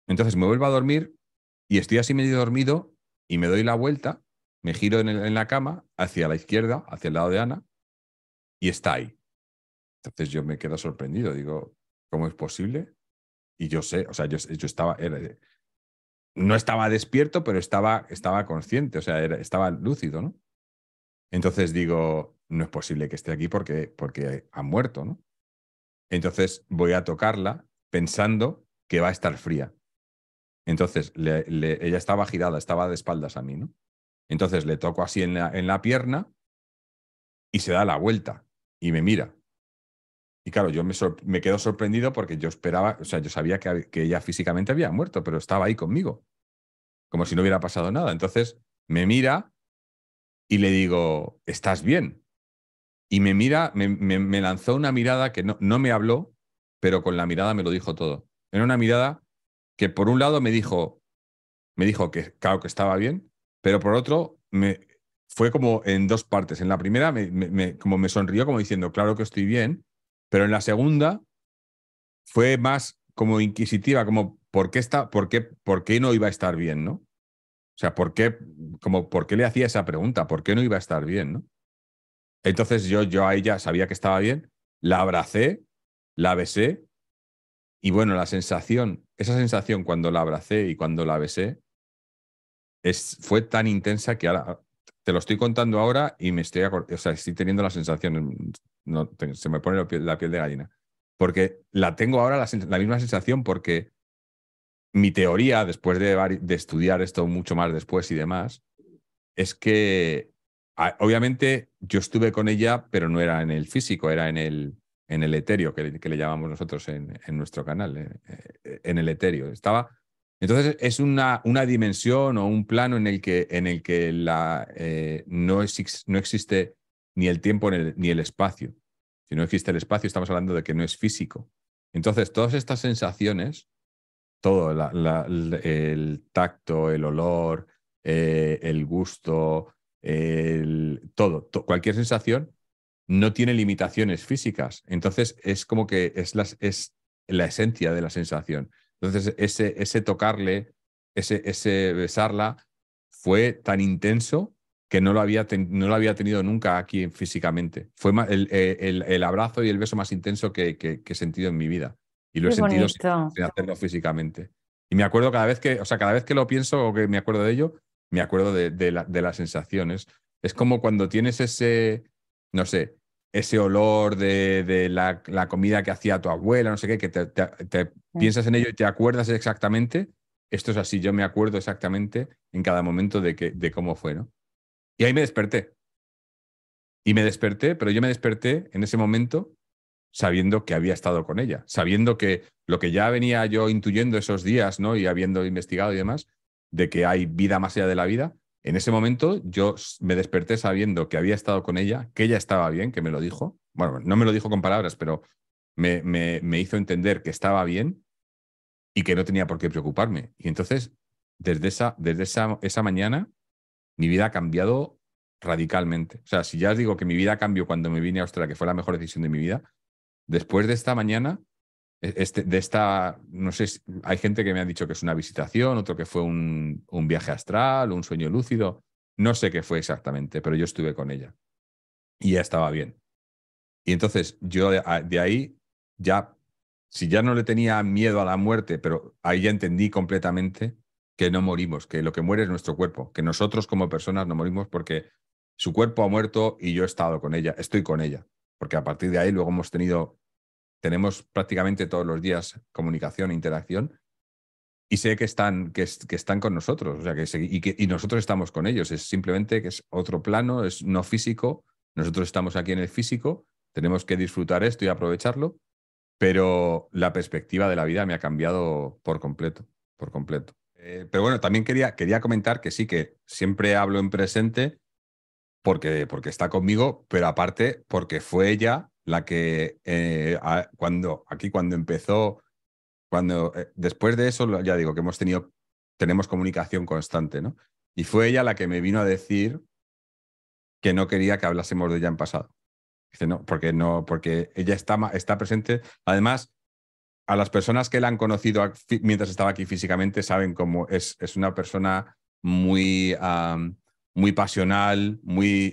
Entonces me vuelvo a dormir y estoy así medio dormido y me doy la vuelta, me giro en la cama hacia la izquierda, hacia el lado de Ana, y está ahí. Entonces yo me quedo sorprendido, digo, ¿cómo es posible? Y yo sé, o sea, yo estaba, no estaba despierto, pero estaba consciente, o sea, estaba lúcido, ¿no? Entonces digo, no es posible que esté aquí porque ha muerto, ¿no? Entonces voy a tocarla pensando que va a estar fría. Entonces ella estaba girada, estaba de espaldas a mí, ¿no? Entonces le toco así en la pierna y se da la vuelta y me mira. Y claro, yo me quedo sorprendido porque yo esperaba, o sea, yo sabía que ella físicamente había muerto, pero estaba ahí conmigo, como si no hubiera pasado nada. Entonces me mira y le digo, ¿estás bien? Y me mira, me lanzó una mirada que no me habló, pero con la mirada me lo dijo todo. Era una mirada que por un lado me dijo que claro que estaba bien, pero por otro fue como en dos partes. En la primera como me sonrió como diciendo, claro que estoy bien, pero en la segunda fue más como inquisitiva, como ¿por qué no iba a estar bien, ¿no? O sea, ¿por qué le hacía esa pregunta? ¿Por qué no iba a estar bien, no? Entonces yo a ella sabía que estaba bien, la abracé, la besé, y bueno, esa sensación cuando la abracé y cuando la besé, fue tan intensa que ahora te lo estoy contando ahora y o sea, estoy teniendo la sensación, no, se me pone la piel de gallina, porque la tengo ahora la misma sensación porque mi teoría, después de estudiar esto mucho más después y demás, es que obviamente yo estuve con ella, pero no era en el físico, era en el etéreo, que le llamamos nosotros en nuestro canal, en el etéreo. Entonces es una dimensión o un plano en el que no existe ni el tiempo ni el espacio. Si no existe el espacio, estamos hablando de que no es físico. Entonces, todas estas sensaciones, todo, el tacto, el olor, el gusto, cualquier sensación no tiene limitaciones físicas. Entonces es como que es la esencia de la sensación. Entonces ese tocarle, ese besarla fue tan intenso que no lo había tenido nunca aquí físicamente. Fue el abrazo y el beso más intenso que he sentido en mi vida. Y lo he Qué sentido sin bonito. hacerlo físicamente. Y me acuerdo cada vez que lo pienso o que me acuerdo de ello, me acuerdo de las sensaciones. Es como cuando tienes no sé, ese olor de la comida que hacía tu abuela, no sé qué, que te piensas en ello y te acuerdas exactamente. Esto es así, yo me acuerdo exactamente en cada momento de cómo fue, ¿no? Y ahí me desperté. Y me desperté, pero yo me desperté en ese momento sabiendo que había estado con ella, sabiendo que lo que ya venía yo intuyendo esos días, ¿no? Y habiendo investigado y demás, de que hay vida más allá de la vida, en ese momento yo me desperté sabiendo que había estado con ella, que ella estaba bien, que me lo dijo. Bueno, no me lo dijo con palabras, pero me hizo entender que estaba bien y que no tenía por qué preocuparme. Y entonces, desde esa mañana, mi vida ha cambiado radicalmente. O sea, si ya os digo que mi vida cambió cuando me vine a Australia, que fue la mejor decisión de mi vida, después de esta mañana, no sé, hay gente que me ha dicho que es una visitación, otro que fue un viaje astral, un sueño lúcido. No sé qué fue exactamente, pero yo estuve con ella y ya estaba bien. Y entonces yo de ahí ya, si ya no le tenía miedo a la muerte, pero ahí ya entendí completamente que no morimos, que lo que muere es nuestro cuerpo, que nosotros como personas no morimos porque su cuerpo ha muerto y yo he estado con ella, estoy con ella. Porque a partir de ahí luego tenemos prácticamente todos los días comunicación e interacción y sé que están con nosotros, o sea, y nosotros estamos con ellos. Es simplemente que es otro plano, es no físico. Nosotros estamos aquí en el físico, tenemos que disfrutar esto y aprovecharlo, pero la perspectiva de la vida me ha cambiado por completo, por completo. Pero bueno, también quería comentar que sí, que siempre hablo en presente porque está conmigo, pero aparte porque fue ella la que cuando empezó, después de eso, ya digo que tenemos comunicación constante, ¿no? Y fue ella la que me vino a decir que no quería que hablásemos de ella en pasado. Dice, no, porque ella está presente. Además, a las personas que la han conocido mientras estaba aquí físicamente saben cómo es una persona muy, muy pasional,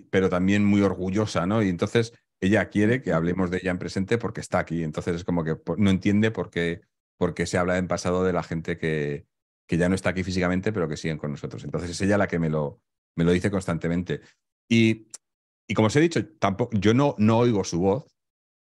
pero también muy orgullosa, ¿no? Y entonces ella quiere que hablemos de ella en presente porque está aquí. Entonces es como que no entiende por qué se habla en pasado de la gente que ya no está aquí físicamente, pero que siguen con nosotros. Entonces es ella la que me lo dice constantemente. Y, y como os he dicho, tampoco, yo no oigo su voz,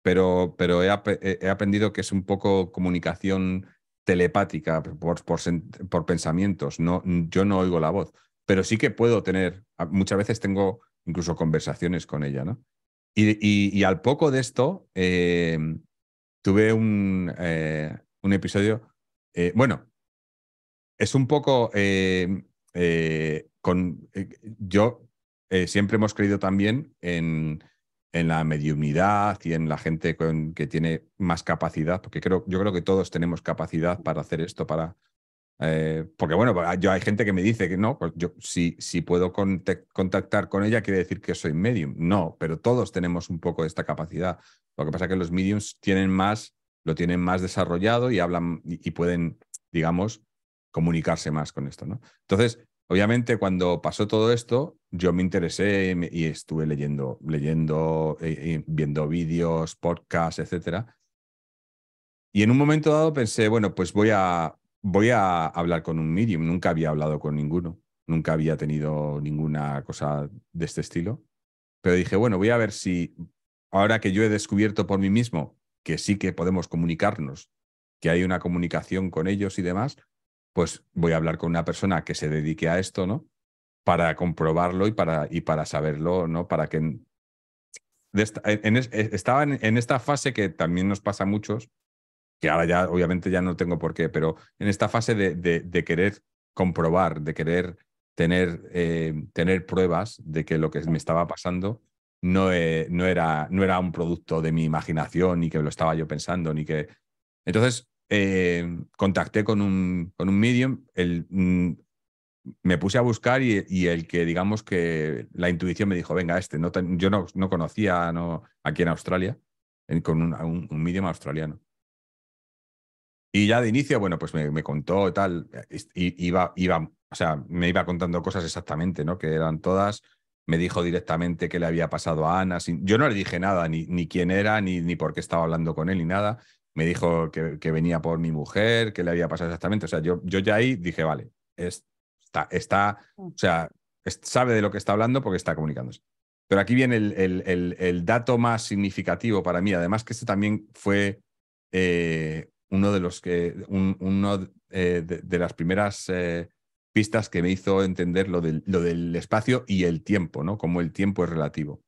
pero he aprendido que es un poco comunicación telepática por pensamientos. No, yo no oigo la voz, pero sí que puedo tener, muchas veces tengo incluso conversaciones con ella, ¿no? Y al poco de esto, tuve un episodio, bueno, es un poco yo siempre hemos creído también en la mediunidad y en la gente que tiene más capacidad, porque yo creo que todos tenemos capacidad para hacer esto, porque bueno, yo hay gente que me dice que no, pues yo si puedo contactar con ella quiere decir que soy medium. No, pero todos tenemos un poco de esta capacidad. Lo que pasa es que los mediums lo tienen más desarrollado y hablan y pueden, digamos, comunicarse más con esto, ¿no? Entonces, obviamente, cuando pasó todo esto, yo me interesé y estuve leyendo, viendo vídeos, podcasts, etcétera. Y en un momento dado pensé, bueno, pues voy a hablar con un medium. Nunca había hablado con ninguno. Nunca había tenido ninguna cosa de este estilo. Pero dije, bueno, voy a ver si ahora que yo he descubierto por mí mismo que sí que podemos comunicarnos, que hay una comunicación con ellos y demás, pues voy a hablar con una persona que se dedique a esto, ¿no? Para comprobarlo y para saberlo, ¿no? Para que estaba en esta fase que también nos pasa a muchos, que ahora ya obviamente ya no tengo por qué, pero en esta fase de querer comprobar, de querer tener pruebas de que lo que me estaba pasando no era un producto de mi imaginación, ni que lo estaba yo pensando, ni que... Entonces, contacté con un medium, me puse a buscar y el que, digamos que la intuición me dijo, venga, yo no conocía aquí en Australia, con un medium australiano. Y ya de inicio, bueno, pues me contó tal, o sea, me iba contando cosas exactamente, ¿no? Que eran todas, me dijo directamente qué le había pasado a Ana, yo no le dije nada, ni quién era, ni por qué estaba hablando con él, ni nada. Me dijo que venía por mi mujer, qué le había pasado exactamente. O sea, yo ya ahí dije, vale, o sea, sabe de lo que está hablando porque está comunicándose. Pero aquí viene el dato más significativo para mí, además que este también fue uno de los de las primeras pistas que me hizo entender lo del espacio y el tiempo, ¿no? Como el tiempo es relativo.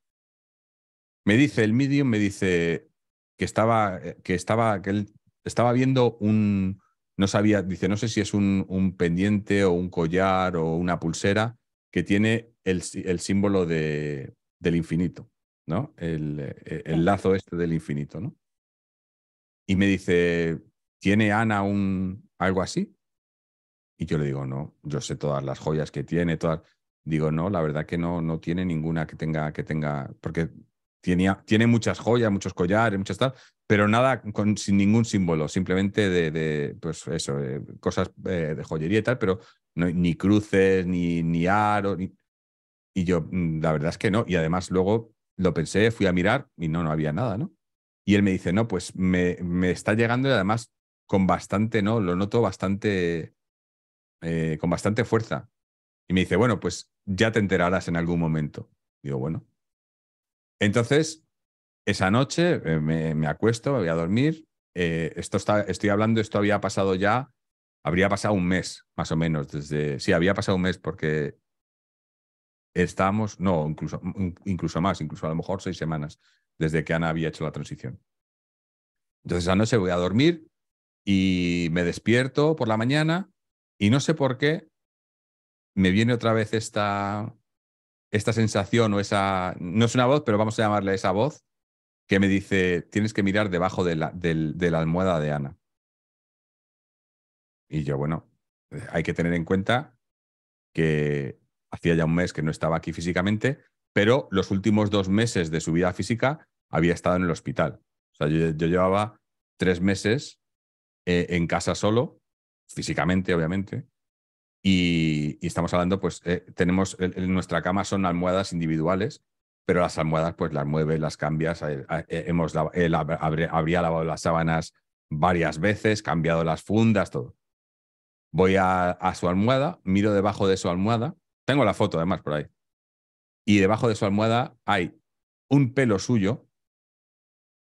El medium me dice que él estaba viendo no sabía, dice, no sé si es un pendiente o un collar o una pulsera que tiene el símbolo del infinito, ¿no? El lazo este del infinito, ¿no? Y me dice, ¿tiene Ana algo así? Y yo le digo, no, yo sé todas las joyas que tiene, todas. Digo, no, la verdad que no tiene ninguna porque tiene muchas joyas, muchos collares, muchas tal, pero nada sin ningún símbolo, simplemente pues eso, cosas de joyería y tal, pero ni cruces, ni aros, y yo, la verdad es que no. Y además luego lo pensé, fui a mirar y no había nada, ¿no? Y él me dice, no, pues me está llegando y además con bastante, ¿no? Lo noto bastante, con bastante fuerza. Y me dice, bueno, pues ya te enterarás en algún momento. Digo, bueno. Entonces, esa noche me acuesto, me voy a dormir. Estoy hablando, esto habría pasado un mes, más o menos, sí, había pasado un mes porque no, incluso más, incluso a lo mejor 6 semanas desde que Ana había hecho la transición. Entonces, esa noche voy a dormir y me despierto por la mañana y no sé por qué me viene otra vez esta sensación o no es una voz, pero vamos a llamarle esa voz que me dice, tienes que mirar debajo de la almohada de Ana. Y yo, bueno, hay que tener en cuenta que hacía ya un mes que no estaba aquí físicamente, pero los últimos 2 meses de su vida física había estado en el hospital. O sea, yo llevaba 3 meses en casa solo, físicamente, obviamente. Y estamos hablando, pues tenemos en nuestra cama son almohadas individuales, pero las almohadas pues las mueves, las cambias. Él habría lavado las sábanas varias veces, cambiado las fundas, todo. Voy a su almohada, miro debajo de su almohada, tengo la foto además por ahí, y debajo de su almohada hay un pelo suyo,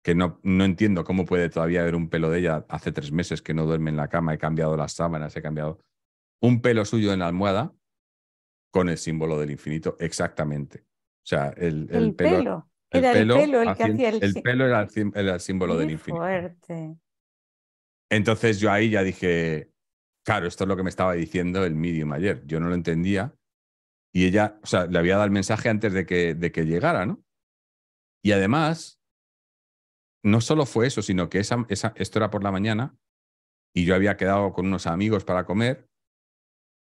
que no entiendo cómo puede todavía haber un pelo de ella. Hace 3 meses que no duerme en la cama, he cambiado las sábanas, he cambiado un pelo suyo en la almohada con el símbolo del infinito, exactamente. O sea, El pelo. el Era el pelo, pelo el que hacía el... el pelo era el símbolo del Qué infinito. fuerte. Entonces yo ahí ya dije, claro, esto es lo que me estaba diciendo el medium ayer. Yo no lo entendía y ella, o sea, le había dado el mensaje antes de que llegara, ¿no? Y además, no solo fue eso, sino que esto era por la mañana y yo había quedado con unos amigos para comer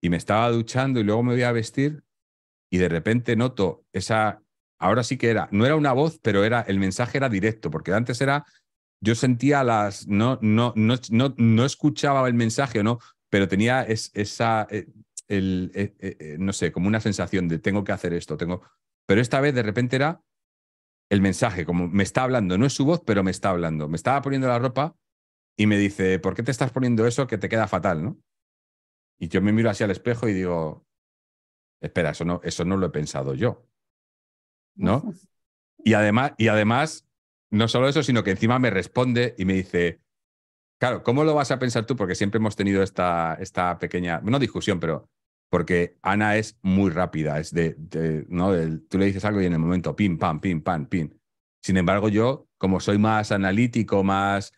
y me estaba duchando y luego me voy a vestir y de repente noto esa, ahora sí que era, no era una voz, pero el mensaje era directo, porque antes era, yo sentía no escuchaba el mensaje o no, pero tenía esa, no sé, como una sensación de tengo que hacer esto, pero esta vez de repente era el mensaje, como me está hablando, no es su voz, pero me está hablando, me estaba poniendo la ropa y me dice, ¿por qué te estás poniendo eso que te queda fatal, no? Y yo me miro hacia el espejo y digo, espera, eso no lo he pensado yo, ¿no? Y además, no solo eso, sino que encima me responde y me dice, claro, ¿cómo lo vas a pensar tú? Porque siempre hemos tenido esta pequeña, no discusión, pero porque Ana es muy rápida, es ¿no? Tú le dices algo y en el momento, pim, pam, pim, pam, pim. Sin embargo, yo, como soy más analítico, más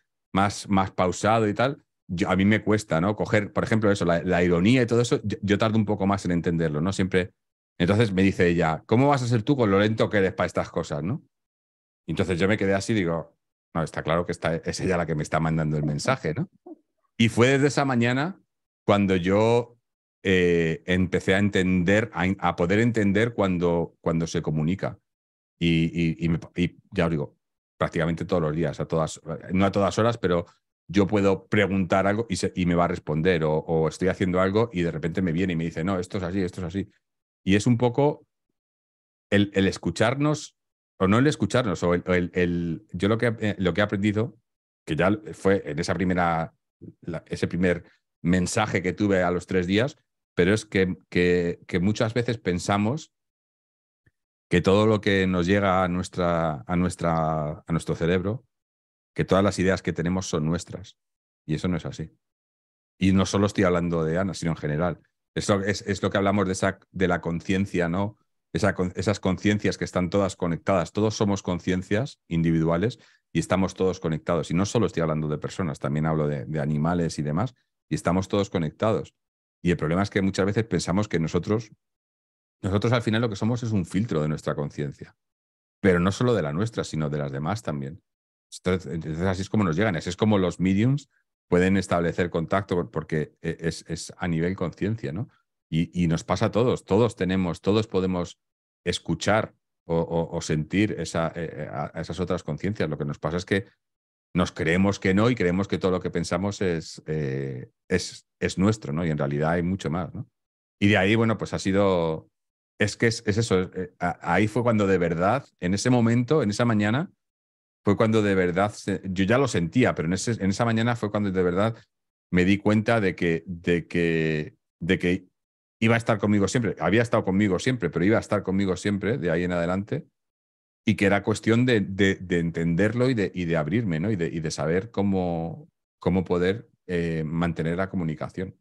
pausado y tal, a mí me cuesta, ¿no? Coger, por ejemplo, eso, la ironía y todo eso, yo tardo un poco más en entenderlo, ¿no? Siempre. Entonces me dice ella, ¿cómo vas a ser tú con lo lento que eres para estas cosas, ¿no? Y entonces yo me quedé así y digo, no, está claro que es ella la que me está mandando el mensaje, ¿no? Y fue desde esa mañana cuando yo empecé a entender, a poder entender cuando se comunica. Y ya os digo, prácticamente todos los días, no a todas horas, pero yo puedo preguntar algo y me va a responder, o estoy haciendo algo y de repente me viene y me dice, no, esto es así, esto es así. Y es un poco el escucharnos, o no el escucharnos, yo lo que he aprendido, que ya fue en esa ese primer mensaje que tuve a los 3 días, pero es que muchas veces pensamos que todo lo que nos llega a nuestro cerebro, que todas las ideas que tenemos son nuestras. Y eso no es así. Y no solo estoy hablando de Ana, sino en general. Eso es lo que hablamos de la conciencia, ¿no? Esas conciencias que están todas conectadas. Todos somos conciencias individuales y estamos todos conectados. Y no solo estoy hablando de personas, también hablo de animales y demás. Y estamos todos conectados. Y el problema es que muchas veces pensamos que nosotros al final lo que somos es un filtro de nuestra conciencia. Pero no solo de la nuestra, sino de las demás también. Entonces así es como nos llegan. Así es como los mediums pueden establecer contacto porque es a nivel conciencia, ¿no? Y nos pasa a todos. Todos podemos escuchar o sentir a esas otras conciencias. Lo que nos pasa es que nos creemos que no y creemos que todo lo que pensamos es nuestro, ¿no? Y en realidad hay mucho más, ¿no? Y de ahí, bueno, pues ha sido. Es que es eso. Ahí fue cuando de verdad, en ese momento, en esa mañana, fue cuando de verdad, yo ya lo sentía, pero en esa mañana fue cuando de verdad me di cuenta de que iba a estar conmigo siempre. Había estado conmigo siempre, pero iba a estar conmigo siempre de ahí en adelante. Y que era cuestión de entenderlo y de abrirme, ¿no? Y de saber cómo poder mantener la comunicación.